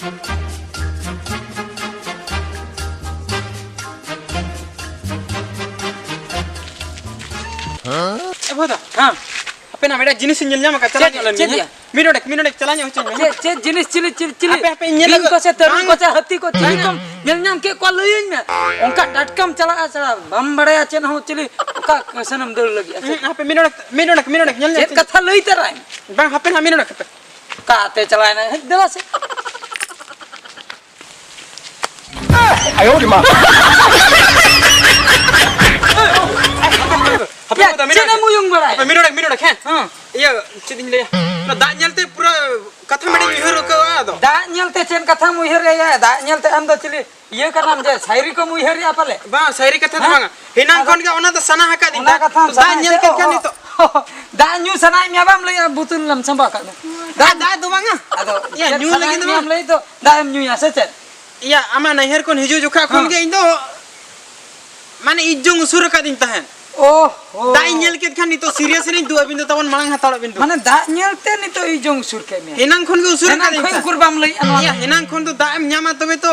Bodoh. Apa namanya jenis nyelnya maka caranya lain. Minodek caranya macam ni. Cek jenis cili. Apa nyel ko se terung ko se hati ko cili kom nyelnyam ke ko lain me. Ongka datcom cala bam bade achen ho cili ka sanam dol lagi. Apa minodek nyelnya. Cek katha lei terai. Bang apa na minodek apa? Ka te calaina dela se. Ayo di mana? Apa Cina muyung barai. Apa minodek kan? Iya, ceding le. Na dak nyelte pura katha mede mihar ko ado. Da nyelte cen katha muihar ya da nyelte am do cili ieu kanam je sairi ko muihar ya pale. Bang, sairi katha tu bang. Hinang kon ga ona da sana haka din. Ona katha dak nyel kan itu. Da nyu sana mi abam le butul lam samba ka. Da tu bang. Ado ya nyu lagi tu am le to da am nyu ya se cen. Iya, ama nahir kon hiju jukha kon ge indo. Mane ijung usur ka din tahen. Oh, da nyel ket kan itu serius ni dua bintu tawan malang hatala bintu. Mana da nyelte ni to ijong sur ke mi. Hinang kon ge usur ka din. Hinang kurbam le anwa. Iya, hinang kon tu da am nyama tobe to.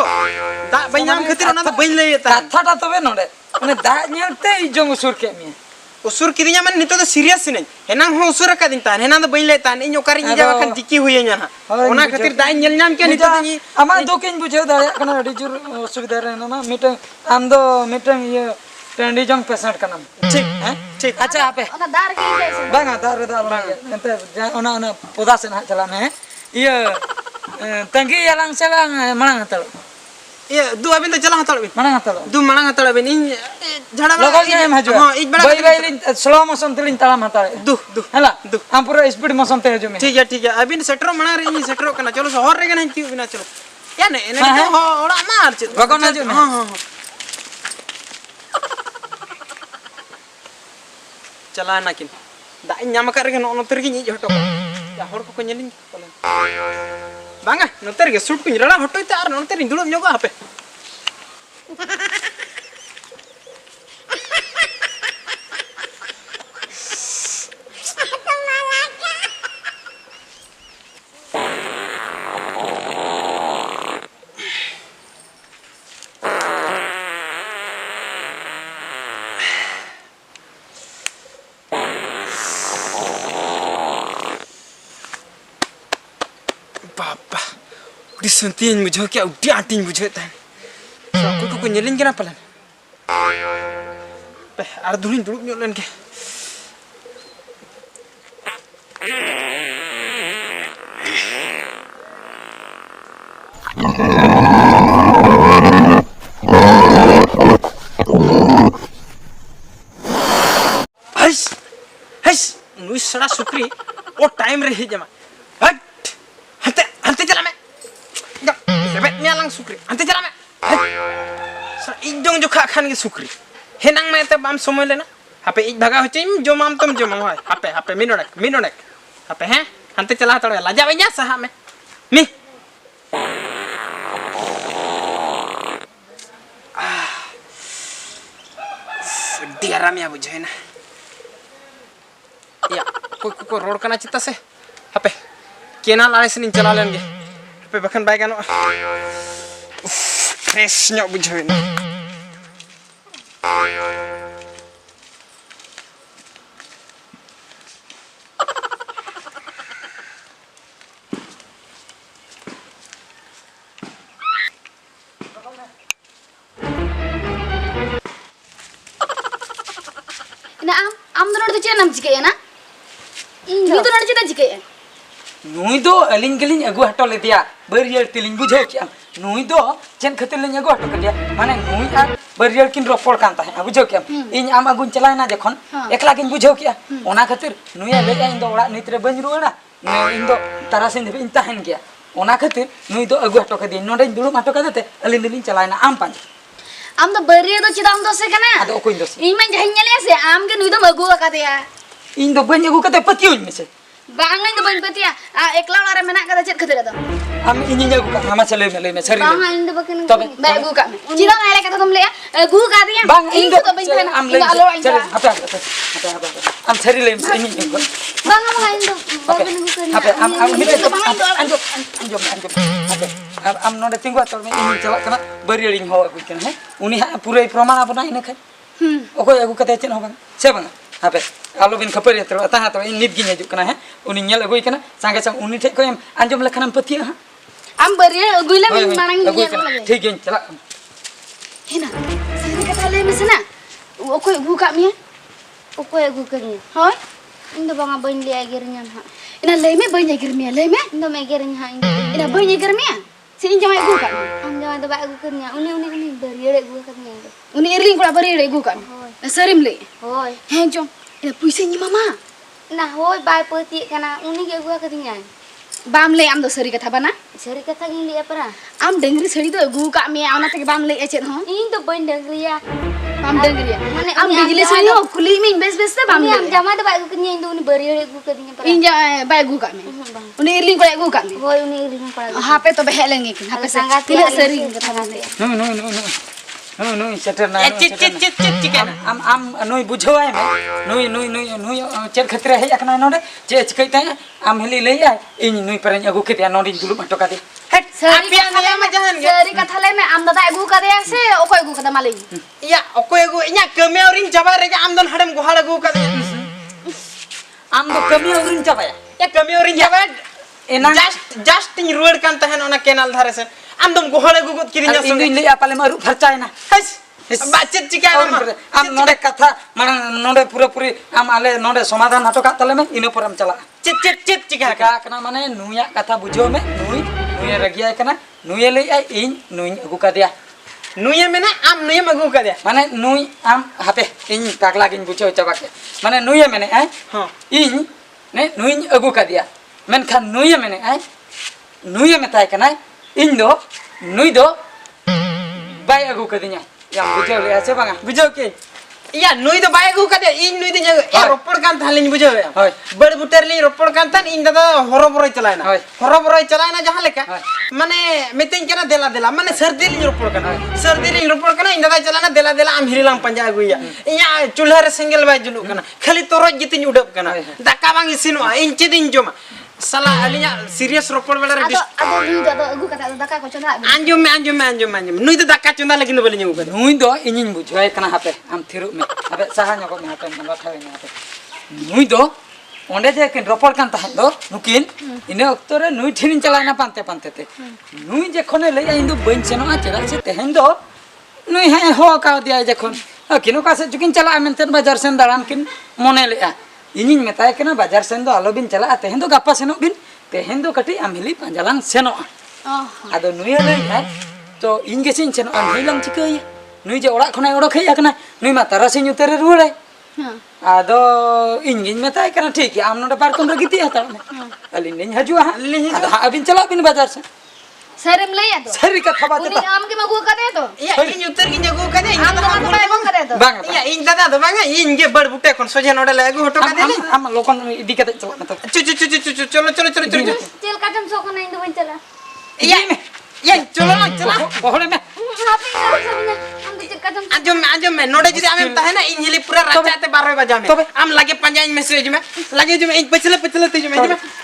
Da bain nyam khatir ona to bain le ta. Katha ta tobe node. Mana da nyelte ijong usur ke mi. Usur kirinya man nito to serius ni. Hinang ho usur ka din ta. Hinang to bain le ta. Inyo kari ija kan diki huye nya. Ona khatir da nyel nyam ke nito ni. Ama do ken bujhe da kana adi jur suvida re na mitang am do mitang ye Tendi jong pesant kanam. Cik. Acha ape. Ona dar ke desa. Banga dar ente ona poda sen chala me. Iya tanggi yalang selang manang hatal. Iya, dua bintu jalan hatal bin. Manang hatal. Du malang hatal bin. In jhada Logo nya em haju. Ha, ik bada. Bai lin slow motion tilin talam hatal. Du. Hala. Am pura speed motion te haju me. ठीक है अभी सेटरो मना रही सेटरो करना चलो शहर रे नहीं थी बिना चलो या नहीं नहीं हो ओड़ा मार च Gogon haju me. हां चला ना किन दा न्याम कर के नोतर की हटो या हर को nyelin banga noter ge shoot ku rala hotoi ta ar noter indulum nyoga hape Papa, udah sentin muncul क्या udah ating muncul tan. So aku nyelin kena pelan. Ada dulu nyolen ke. Hais, nuis sara sukri, oh time reh jama. Ante jalan me. Lebet nyalang sukri. Ante jalan me. Sa ijong juga kan ke sukri. Henang me te bam somoy lena. Hape ij baga hochim jo mam tom jo mam hoy. Hape minodek. Hape he? Ante chala tole laja beja sah me. Mi. Diaram ya bujhe na. Ya, ko road kana चिता से. Hape. Kenal alis nin chala lenगे पे बखन bike आनो fresh न्यो बुझोइन Ina am do nod che nam jike na. Ni do nod che ta jike. Nui do aling geling agu hato le dia berial tiling bujho kya nui do chen khatir ling agu hato dia mane nui ar berial kin ropor kan ta bujho kya in am agun chalai na jekhon ekla kin bujho kya ona khatir nui le in do ora nitre ban ruana nui in do tarasin de in tahen kya ona khatir nui do agu hato kadi node dulu hato kadate aling diling chalai na am pan Am do berial do chidam do se kana. ado ko indos In man jahin nyale se am ke nui do magu ka dia. in do ban agu kate patiun mise Bangan do ban petia. Ekla lara menak ka chet khatir do. am ini nyagu ka mama chale me sari Bangan do bakin. Tobe, Ba gu ka. Chidam ale ka thum le gu ka dia. bang indo to ban thana. am le Alo ain. apa am sari le ini nyagu Bangan ma indo. Bagan gu ka. Apa? Am Indo mire to bangan do. anjom. Apa? ᱟᱨ ᱟᱢ ᱱᱚᱰᱮ ᱛᱤᱸᱜᱩ ᱦᱟᱛᱟᱲ ᱢᱮ ᱤᱧ ᱪᱟᱞᱟᱜ ᱠᱟᱱᱟ ᱵᱟᱹᱨᱭᱟᱹᱲᱤᱧ ᱦᱚᱦᱚ ᱟᱹᱜᱩᱭ ᱠᱟᱱᱟ ᱦᱮᱸ ᱩᱱᱤ ᱦᱟᱸᱜ ᱯᱩᱨᱟᱹᱭ ᱯᱨᱚᱢᱟण ᱟᱵᱚᱱᱟ ᱤᱱᱟᱹ ᱠᱷᱟᱱ ᱚᱠᱚᱭ ᱟᱹᱜᱩ ᱠᱟᱛᱮ ᱪᱮᱫ ᱦᱚᱸ ᱵᱟᱝ ᱥᱮ ᱵᱟᱝᱟ ᱦᱟᱯᱮ ᱟᱞᱚᱵᱤᱱ ᱠᱷᱟᱹᱯᱟᱹᱨᱤ ᱦᱟᱛᱟᱲᱚᱜᱼᱟ ᱛᱟᱦᱮᱸ ᱦᱟᱛᱟᱲᱚᱜ ᱤᱧ ᱱᱤᱛ ᱜᱤᱧ ᱦᱤᱡᱩᱜ ᱠᱟᱱᱟ ᱦᱮᱸ ᱩᱱᱤ ᱧᱮᱞ ᱟᱹᱜᱩᱭ ᱠᱟᱱᱟ ᱥᱟᱸᱜᱮ ᱥᱟᱸᱜᱮ ᱩᱱᱤ ᱴᱷᱮᱡ ᱠᱷᱚᱡ ᱮᱢ ᱟᱸᱡᱚᱢ ᱞᱮᱠᱷᱟᱱᱮᱢ ᱯᱟᱹᱛᱭᱟᱹᱜᱼᱟ ᱦᱟᱸᱜ am barier aguila ᱦᱳᱭ, min ᱦᱳᱭ, manang ᱟᱹᱜᱩᱭ niya ᱠᱟᱱᱟ lagi. ᱴᱷᱤᱠ ᱜᱤᱧ ᱪᱟᱞᱟᱜ ᱠᱟᱱᱟ Hina, sari kata le mesena. Okoy agu kat miya. Okoy agu kanya. Hoy, ᱤᱧ ᱫᱚ ᱵᱟᱝᱟ ᱵᱟᱹᱧ ᱞᱟᱹᱭ ᱟᱜᱮᱨᱤᱧᱟ ᱦᱟᱸᱜ. ina lay me banya gir miya, lay me. ᱤᱧ ᱫᱚ ᱮᱜᱮᱨᱤᱧ ᱦᱟᱸᱜ ᱤᱧ ᱫᱚ. Ina banya gir miya. Si in jamai agu kat. ᱟᱢ ᱡᱟᱶᱟᱭ ᱫᱚ ᱵᱟᱭ ᱟᱹᱜᱩ kanya. ᱩᱱᱤ ᱵᱟᱹᱨᱭᱟᱹᱲ agu kanya ᱤᱧ ᱫᱚ. Uni irling kula barier agu kat. Hoy. Na sarim le. Hoy. He jom. Ina puisi ni mama. Na hoy ᱵᱟᱭ ᱯᱟᱹᱛᱤᱭᱮᱜ ᱠᱟᱱᱟ. ᱩᱱᱤ ᱜᱮ ᱟᱹᱜᱩ ᱠᱟᱫᱤᱧᱟᱭ. Bam le am do sari kata bana. ᱥᱟᱹᱨᱤ ᱠᱟᱛᱷᱟ ᱜᱤᱧ ᱞᱟᱹᱭᱟ ᱯᱟᱨᱟ. Am dengri sari do agu kat miya. Ona tege bam le echet ho. ᱤᱧ ᱫᱚ ᱵᱟᱹᱧ ᱰᱟᱹᱝᱨᱤᱭᱟ. Bam dengri ya. Mane Am uni am bijli jawai sari do- ho kuli min bes te bam Uni am le. ᱡᱟᱶᱟᱭ ᱫᱚ ᱵᱟᱭ ᱟᱹᱜᱩ ᱠᱟᱫᱤᱧᱟ. ᱤᱧ ᱫᱚ ᱩᱱᱤ ᱵᱟᱹᱨᱭᱟᱹᱲ agu ᱠᱟᱫᱤᱧᱟ ᱯᱟᱨᱟ. In ja bay agu kat miya. bang. Uni irling kula agu kat miya. Hoy ᱩᱱᱤ ᱤᱨᱤᱧ ᱠᱚᱲᱟ ᱟᱹᱜᱩ. Hape to behel lengi kin. Hape sa. Sangat Tila ya, sari Alexis, kata bam le. নুই সেটার না চিট চিট চিট চিট চিকেন আম আম নুই বুঝাওয়াই মে নুই চের ক্ষেত্রে হেই আকনা নডে চে চিকাই তাই আম হেলি লই আই ইন নুই পরেন আগু কেতে নডি দুলু মাটো কাতে হেট Sari আপিয়া kata নিয়া le মা জাহান গে Sari kata le me am dada agu kat ya se okoy agu kata malay. ইয়া অকয় গো ইয়া কমে ওরিন যাবা রে আমদন হাড়েম গোহাল গো কাদে আম দো কমি উরিন চাবায়া ইয়া কমে ওরিন যাবা এনা জাস্ট ইন রোড কান তাহেন ওনা কেনাল ধারে সে আমদম গোহাল গো গত কিরিন ইন দুই লই আপালে মারু খরচায় না হাস বাচ্চা চিকা আম নডে কথা মানে নডে পুরোপুরি আম আলে নডে সমাধান হটো কা তালে মে ইনো পরম চালা চিট চিট চিট চিকা কা কনা মানে নুইয়া কথা বুঝো মে নুই রাগিয়া কনা নুই লই আই ইন নুই আগু কা দিয়া নুইয়া মেনে আম নুইয়া আগু কাদে মানে নুই আম হাপে ইন পাগলা গিন বুঝো চাবাকে মানে নুইয়া মেনে আই হ্যাঁ ইন নে নুই আগু কা দিয়া মেনখান নুইয়া মেনে আই নুইয়া মেতাই কনা ইন দো নুই দো বাই আগু কা দিয়া yang বুঝো লে আছে বাঙা বুঝাও কি ইয়া নুই তো বাই আগু কাদে ইন নুই দিন এ রপড় কান থালিন বুঝাও হয়। বড় বুটার লি রপড় কান তান ইন দাদা হরবরই চালায় না হয়। হরবরই চালায় না জাহা লেকা হয়। মানে মেতেন কেনা দেলা দেলা মানে সর্দি লি রপড় কান সর্দি লি রপড় কান ইন দাদা চালায় না দেলা দেলা আম হিরিলাম পাঞ্জা আগুইয়া ইয়া চুলহার সিঙ্গেল বাই জুলু কানা খালি তোরজ জিতিন উডব কানা হয়। দাকা বাং ইসিনো ইন চেদিন জমা সালা আলিয়া সিরিয়াস রপড় বেলা রে Ado ni do agu kata daka ko chona. anjum নুই তো দাকা চুন্দা লাগি বলে নিউ কাদে নুই দো ইনিন বুঝাই কনা হাপে আম থিরু মে হাপে সাহা নগো মে হাপে মন কথা মে হাপে নুই দো onde je kin ropor kan tahan do nukin ine oktore nui thinin chalana pante pante te nui je khone lei indu bain seno a chera se tehen do nui ha ho ka dia je khon kinu ka se jukin chala amenten bazar sen daran kin mone le a inin metai kena bazar sen do alobin chala tehen do gapa seno bin tehen do kati amhili panjalang seno Oh. ado nui le ai to in ge sin seno am hilang chikai nui je orak khonai orok hei akna nui ma tarasi nyutere ruai ado ingin metai kana ठीक है amno dapar kon ragiti hata alin nin hajua ado abin chala bin bazar se Sarim le ya to. sari ka thaba Uni ta am ke magu kata to. Yeah in উত্তর কিন আগু কাদে in Am দাদা dada bay bang kata to. bang yeah in দাদা তো বাঙ্গা in গে বড় বুটে কোন সোজা নডে লাগু হটো কাদে am lokon idi kata chala mata চু চু চু চু চু চলো চলো চলো চলো Cel kacam sokona indo bañ cala. ইয়া ইয়া চলো না চলো bohole me Happy enggak sabinya. Am di cel kacam. আজম মে নডে যদি আমি তাহে না ইন হিলি পুরা রাজাতে 12 বাজা মে আম লাগে পাঁজা ইন মেসেজ মে লাগে যে ইন পছলে পছলে তে যে মে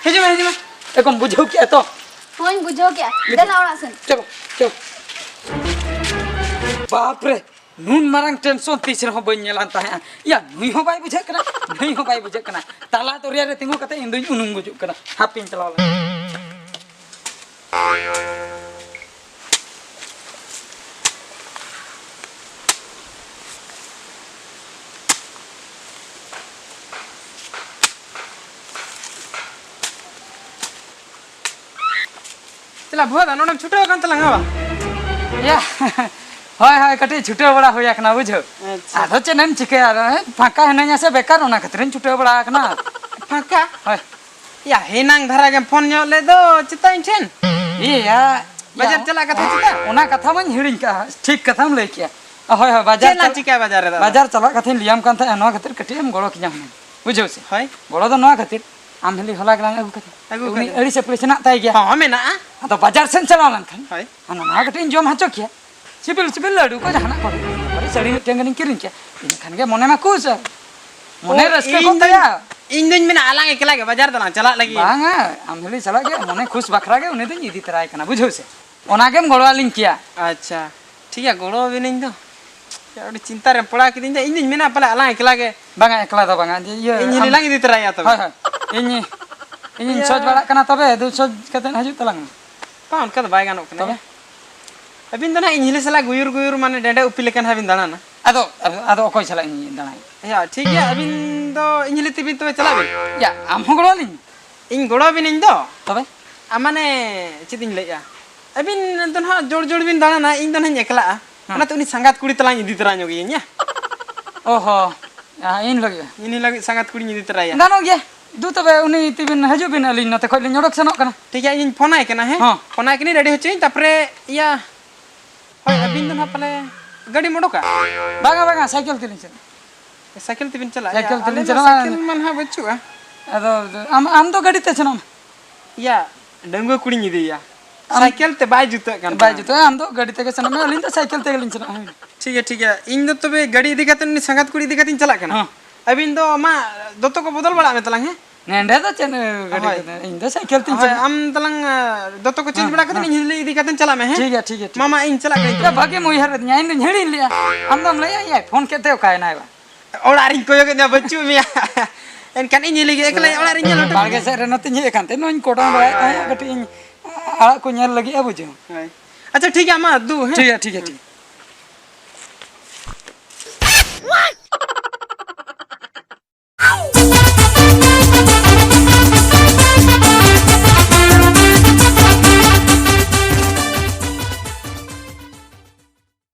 হেজমে ekon bujhau ki to Hoy bujo kya. Dala ora sen. chalo chalo बाप रे nun marang tension tisir ho bain nyelan ta ya nui ho bai bujhe kana nui ho bai bujhe kana tala to ria re tingu kata indui unung bujuk kana hapin chala चला बहुत नोडम छुटे कान तलंग हवा या হয় হয় কাটি ছুটে বড়া হইয়া কনা বুঝো আধো চেনেম চিকে আর ফাঁকা হেনাই আছে বেকার ওনা খাতিরেন ছুটে বড়া কনা फाका হয় या हेनांग धरा के फोन ले दो चिताइन छेन ইয়া बाजार चला कथा चिता ওনা কথা মান হিড়িং কা ঠিক কথাম লই কিয়া হয় হয় বাজার चला चिका बाजार दा বাজার চালা কাথিন লিয়াম কান থা এনো খাতির কাটি এম গড়ো কিনা হন বুঝো সে হয় গড়ো তো নোয়া খাতির আম হেলি হলা গলাং আগু কাতি আগু উনি কাতি। এড়ি সে প্রেসনা তাই গিয়া हां में ना তো বাজার সেন চালা লান খান হয় আনা না কাটিন জম হাচো কিয়া সিবিল সিবিল লাডু কো জানা কর পরে সড়ি টেঙ্গনি কিরিন কিয়া ইন খান গে মনে মা কুছ মনে রসকে কো তায়া इन दिन में आलांग एकला के बाजार दला चला लगी बांगा हम हेली चला गे मने खुश बखरा गे उन्हें दिन इदी तरह कना बुझो से ᱚᱱᱟᱜᱮᱢ ᱜᱚᱲᱚ ᱟᱹᱞᱤᱧ ᱠᱮᱭᱟ ᱟᱪᱪᱷᱟ ᱴᱷᱤक ᱜᱮᱭᱟ ᱜᱚᱲᱚ ᱟᱹᱵᱤᱱᱟᱹᱧ ᱫᱚ ᱟᱹᱰᱤ ᱪᱤᱱᱛᱟ ᱨᱮ ᱯᱟᱲᱟᱣ ᱠᱤᱫᱤᱧ ᱫᱚ ᱤᱧ ᱫᱩᱧ ᱢᱮᱱᱟ ᱯᱟᱞᱮ ᱟᱞᱟᱝ ᱮᱠᱞᱟ ᱜᱮ ᱵᱟᱝᱟ ᱮᱠᱞᱟ ᱫᱚ ᱵᱟᱝᱟ ᱡᱮ ᱤᱭᱟᱹ ᱤᱧ ᱦᱤᱞᱤ ᱞᱟᱝ ᱤᱫᱤ ᱛᱚᱨᱟᱭᱟ ᱛᱚᱵᱮ ᱦᱳᱭ ᱦᱳᱭ ᱤᱧᱤᱧ ᱥᱚᱡ ᱵᱟᱲᱟᱜ ᱠᱟᱱᱟ ᱛᱚᱵᱮ ᱫᱩ ᱥᱚᱡ ᱠᱟᱛᱮ ᱦᱤᱡᱩᱜ ᱛᱟᱞᱟᱝ ᱢᱮ ᱵᱟᱝ ᱚᱱᱠᱟ ᱫᱚ ᱵᱟᱭ ᱜᱟᱱᱚᱜ ᱠᱟᱱᱟ ᱛᱚᱵᱮ ᱟᱹᱵᱤᱱ ᱫᱚ ᱱᱟᱦᱟᱜ ᱤᱧ ᱦᱤᱞᱤ ᱥᱟᱞᱟᱜ ᱜᱩᱭᱩᱨ ᱢᱟᱱᱮ ᱰᱮᱸᱰᱮ ᱩᱯᱤ ᱞᱮᱠᱟ ᱱᱟᱦᱟᱜ ᱵᱤᱱ ᱫᱟᱬᱟᱱᱟ ᱟᱫᱚ ᱚᱠᱚᱭ ᱥᱟᱞᱟᱜ ᱤᱧ ᱫᱟᱬᱟᱭ ᱭᱟ ᱴᱷᱤक ᱜᱮᱭᱟ ᱟᱹᱵᱤᱱ ᱫᱚ ᱤᱧ ᱦᱤᱞᱤ ᱛᱮᱵᱤᱱ ᱛᱚᱵᱮ ᱪᱟᱞᱟᱜ ᱵᱤᱱ ᱭᱟ ᱟᱢ ᱦᱚᱸ ᱜᱚᱲᱚ ᱟᱹᱞᱤᱧ ᱤᱧ ᱜᱚᱲᱚ ᱟᱹᱵᱤᱱᱟᱹᱧ ᱫᱚ ᱛᱚᱵᱮ ᱢᱟᱱᱮ ᱪᱮᱫ ᱤᱧ ᱞᱟᱹᱭᱮᱜᱼᱟ ᱟᱹᱵᱤᱱ ᱫᱚ ᱱᱟᱦᱟᱜ ᱡᱳᱲ ᱵᱤᱱ ᱫᱟᱬᱟᱱᱟ ᱤᱧ ᱫᱚ ᱱᱟᱦᱟᱜ ᱮᱠᱞᱟᱜᱼᱟ ᱚᱱᱟᱛᱮ ᱩᱱᱤ ᱥᱟᱸᱜᱟᱛ ᱠᱩᱲᱤ ᱛᱟᱞᱟᱧ ᱤᱫᱤ ᱛᱚᱨᱟ ᱧᱚᱜᱮᱭᱟᱹᱧ ᱭᱟ ᱚᱦᱚ ᱤᱧ ᱞᱟᱹᱜᱤᱫ ᱤᱧ ᱞᱟᱹᱜᱤᱫ ᱥᱟᱸᱜᱟᱛ ᱠᱩᱲᱤᱧ ᱤᱫᱤ ᱛᱚᱨᱟᱭᱟ ᱜᱟᱱᱚᱜ ᱜᱮᱭᱟ ᱫᱩ ᱛᱚᱵᱮ ᱩᱱᱤ ᱛᱤᱵᱤᱱ ᱦᱤᱡᱩᱜ ᱵᱤᱱ ᱟᱹᱞᱤᱧ ᱱᱚᱛᱮ ᱠᱷᱚᱡ ᱞᱤᱧ ᱚᱰᱚᱠ ᱥᱮᱱᱚᱜ ᱠᱟᱱᱟ ᱴᱷᱤक ᱜᱮᱭᱟ ᱤᱧ ᱯᱷᱳᱱᱟᱭ ᱠᱟᱱᱟ ᱦᱮᱸ ᱦᱚᱸ ᱯᱷᱳᱱᱟᱭ ᱠᱟᱹᱱᱟᱹᱧ ᱨᱮᱰᱤ ᱦᱚᱪᱚᱭᱤᱧ ᱛᱟᱨᱯᱚᱨᱮ ᱤᱭᱟᱹ ᱦᱳᱭ ᱟᱹᱵᱤᱱ ᱫᱚ ᱱᱟᱦᱟᱜ ᱯᱟᱞᱮ ᱜᱟᱹᱰᱤᱢ ᱚᱰᱚᱠᱟ ᱵᱟᱝᱟ ᱥᱟᱭᱠᱮᱞ ᱛᱮᱞᱤᱧ ᱪᱟᱞᱟᱜᱼᱟ साइकिल तेबिन चला साइकिल तेलिन आले चला साइकिल मन हा बचुआ ᱟᱫᱚ ᱟᱢ ᱫᱚ ᱜᱟᱹᱰᱤ ᱛᱮ ᱥᱮᱱᱚᱜ या डंगो कुड़ी निदिया साइकिल ते बाय जुता ᱢᱮ ᱵᱟᱭ ᱡᱩᱛᱩ ᱟᱢ ᱫᱚ ᱜᱟᱹᱰᱤ ᱛᱮᱜᱮ ᱥᱮᱱᱚᱜ ᱢᱮ ᱟᱹᱞᱤᱧ ᱫᱚ ᱥᱟᱭᱠᱮᱞ ᱛᱮᱜᱮᱞᱤᱧ ᱪᱟᱞᱟᱜᱼᱟ ठीक है इन दो तबे गाड़ी इदी कातन नि संगत कुड़ी इदी कातिन चला कना हाँ। अबिन दो मा दोतो को बदल बड़ा में तलंग है ᱱᱮᱸᱰᱮ ᱫᱚ ᱪᱮᱫ ᱜᱟᱹᱰᱤ ᱦᱳᱭ। ᱛᱮ ᱤᱧ ᱫᱚ ᱥᱟᱭᱠᱮᱞ ᱛᱤᱧ हाय ᱪᱟᱞᱟᱜᱼᱟ आम तलंग दोतो को चेंज बड़ा कातन इन हिली इदी कातन चला में है ᱴᱷᱤᱠ ᱜᱮᱭᱟ ᱴᱷᱤᱠ ᱜᱮᱭᱟ मामा इन चला ᱴᱷᱤक कहीं ᱵᱷᱟᱜᱮ ᱩᱭᱦᱟᱹᱨ ᱟᱹᱫᱤᱧᱟ ᱤᱧ ᱫᱚᱧ ᱦᱤᱲᱤᱧ ᱞᱮᱜᱼᱟ ᱟᱢ ᱫᱚᱢ ᱞᱟᱹᱭᱟ ᱭᱟ ᱯᱷᱳᱱ ᱠᱮᱫ ᱚᱠᱟᱭ ᱱᱟᱭ ᱵᱟ और आरिन कोयो के ना बच्चू मिया इन कान इन हिली के एकले और आरिन ᱧᱮᱞ हटो ᱵᱟᱲᱜᱮ ᱥᱮᱫ ᱨᱮ ᱱᱚᱛᱮᱧ ᱦᱮᱡ ᱟᱠᱟᱱ ᱛᱮ ᱱᱚᱧ ᱠᱚᱴᱟᱣ ᱵᱟᱲᱟᱭᱮᱫ ᱛᱟᱦᱮᱸ ᱠᱟᱹᱴᱤᱡ ᱤᱧ ᱟᱲᱟᱜ ᱠᱚ ᱧᱮᱞ ᱞᱟᱹᱜᱤᱫ ᱵᱩᱡᱷᱟᱹᱣ अच्छा ठीक है मा दू है ᱴᱷᱤᱠ ᱜᱮᱭᱟ ᱴᱷᱤᱠ ᱜᱮᱭᱟ ᱴᱷᱤक